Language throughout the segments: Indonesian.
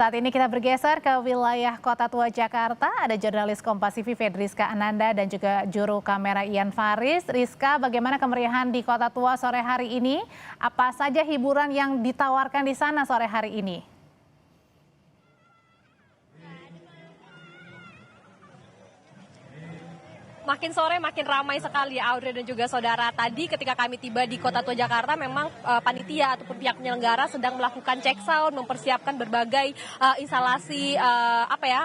Saat ini kita bergeser ke wilayah Kota Tua Jakarta. Ada jurnalis Kompas TV Fedriska Ananda dan juga juru kamera Ian Faris. Rizka, bagaimana kemeriahan di Kota Tua sore hari ini? Apa saja hiburan yang ditawarkan di sana sore hari ini? Makin sore makin ramai sekali ya Audrey dan juga saudara. Tadi ketika kami tiba di Kota Tua Jakarta memang panitia ataupun pihak penyelenggara sedang melakukan cek sound, mempersiapkan berbagai instalasi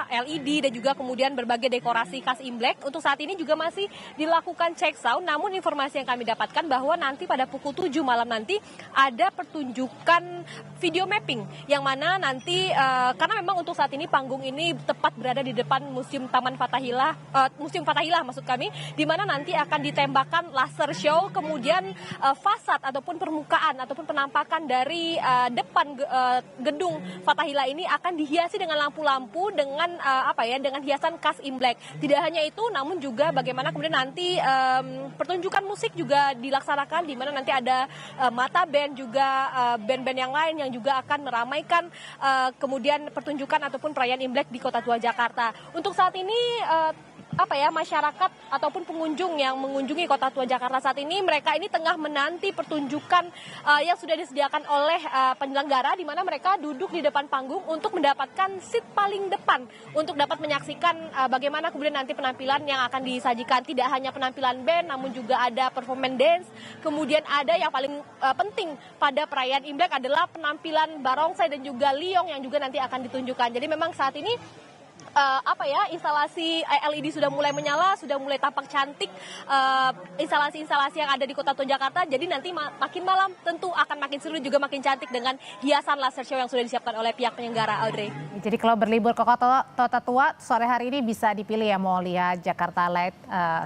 LED dan juga kemudian berbagai dekorasi khas Imlek. Untuk saat ini juga masih dilakukan cek sound, namun informasi yang kami dapatkan bahwa nanti pada pukul 7 malam nanti ada pertunjukan video mapping yang mana nanti karena memang untuk saat ini panggung ini tepat berada di depan Museum Fathahillah maksud kami, di mana nanti akan ditembakkan laser show, kemudian fasad ataupun permukaan ataupun penampakan dari depan gedung Fathahillah ini akan dihiasi dengan lampu-lampu dengan dengan hiasan khas Imlek. Tidak hanya itu, namun juga bagaimana kemudian nanti pertunjukan musik juga dilaksanakan, di mana nanti ada Mata Band juga band-band yang lain yang juga akan meramaikan kemudian pertunjukan ataupun perayaan Imlek di Kota Tua Jakarta. Untuk saat ini masyarakat ataupun pengunjung yang mengunjungi Kota Tua Jakarta saat ini, mereka ini tengah menanti pertunjukan yang sudah disediakan oleh penyelenggara, di mana mereka duduk di depan panggung untuk mendapatkan seat paling depan untuk dapat menyaksikan bagaimana kemudian nanti penampilan yang akan disajikan. Tidak hanya penampilan band, namun juga ada performance dance. Kemudian ada yang paling penting pada perayaan Imlek adalah penampilan barongsai dan juga liong yang juga nanti akan ditunjukkan. Jadi memang saat ini instalasi LED sudah mulai menyala, sudah mulai tampak cantik instalasi-instalasi yang ada di Kota Tua Jakarta. Jadi nanti makin malam tentu akan makin seru juga makin cantik dengan hiasan laser show yang sudah disiapkan oleh pihak penyelenggara, Audrey. Jadi kalau berlibur ke Kota Tua sore hari ini bisa dipilih ya, mau lihat Jakarta Light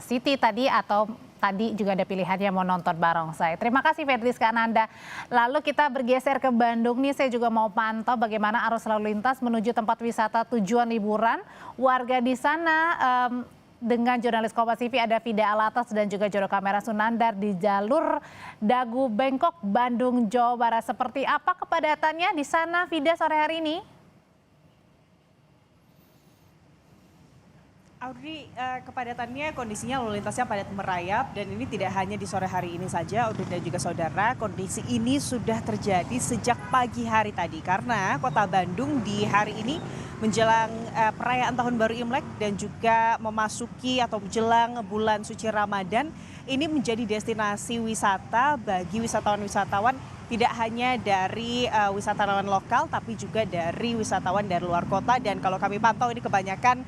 City tadi atau tadi juga ada pilihannya mau nonton barongsai. Terima kasih Fedriska Ananda. Lalu kita bergeser ke Bandung nih, saya juga mau pantau bagaimana arus lalu lintas menuju tempat wisata tujuan liburan. Warga di sana dengan jurnalis Kompas TV ada Fida Alatas dan juga juru kamera Sunandar di jalur Dago Bengkok, Bandung, Jawa Barat. Seperti apa kepadatannya di sana, Fida, sore hari ini? Audrey, kepadatannya kondisinya lalu lintasnya padat merayap dan ini tidak hanya di sore hari ini saja, Audrey dan juga saudara. Kondisi ini sudah terjadi sejak pagi hari tadi karena kota Bandung di hari ini menjelang perayaan Tahun Baru Imlek dan juga memasuki atau menjelang bulan suci Ramadan, ini menjadi destinasi wisata bagi wisatawan-wisatawan tidak hanya dari wisatawan lokal tapi juga dari wisatawan dari luar kota. Dan kalau kami pantau ini kebanyakan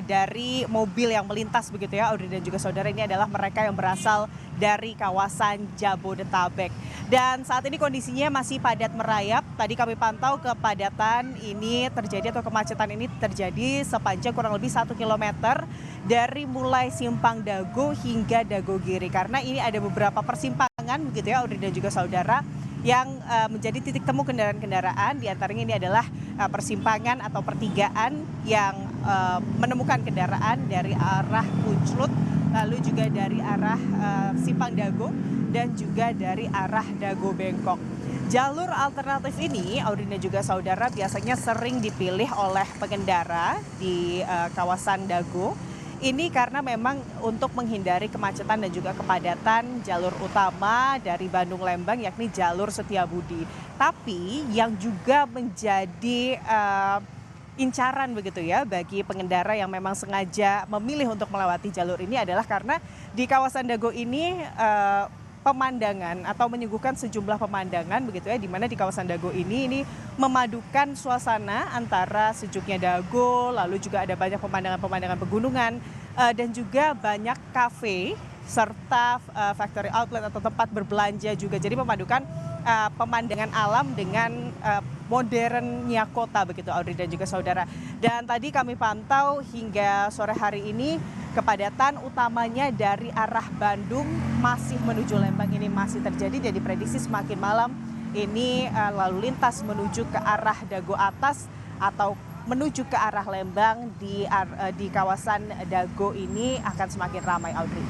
dari mobil yang melintas begitu ya, Audrey dan juga saudara, ini adalah mereka yang berasal dari kawasan Jabodetabek. Dan saat ini kondisinya masih padat merayap. Tadi kami pantau kepadatan ini terjadi atau kemacetan ini terjadi sepanjang kurang lebih 1 kilometer dari mulai Simpang Dago hingga Dago Giri. Karena ini ada beberapa persimpangan begitu ya, Audrey dan juga saudara, yang menjadi titik temu kendaraan-kendaraan. Di antaranya ini adalah persimpangan atau pertigaan yang menemukan kendaraan dari arah Punclut, lalu juga dari arah Simpang Dago dan juga dari arah Dago Bengkok. Jalur alternatif ini, Audrey dan juga saudara, biasanya sering dipilih oleh pengendara di kawasan Dago. Ini karena memang untuk menghindari kemacetan dan juga kepadatan jalur utama dari Bandung Lembang, yakni jalur Setiabudi. Tapi yang juga menjadi incaran begitu ya bagi pengendara yang memang sengaja memilih untuk melewati jalur ini adalah karena di kawasan Dago ini pemandangan atau menyuguhkan sejumlah pemandangan begitu ya, di mana di kawasan Dago ini memadukan suasana antara sejuknya Dago, lalu juga ada banyak pemandangan-pemandangan pegunungan dan juga banyak kafe serta factory outlet atau tempat berbelanja juga. Jadi memadukan pemandangan alam dengan modernnya kota begitu, Audrey dan juga saudara. Dan tadi kami pantau hingga sore hari ini kepadatan utamanya dari arah Bandung masih menuju Lembang ini masih terjadi, dan diprediksi semakin malam ini lalu lintas menuju ke arah Dago Atas atau menuju ke arah Lembang di kawasan Dago ini akan semakin ramai, Audrey.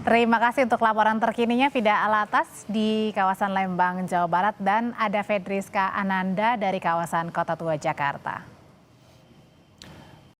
Terima kasih untuk laporan terkininya Fida Alatas di kawasan Lembang, Jawa Barat dan ada Fedriska Ananda dari kawasan Kota Tua Jakarta.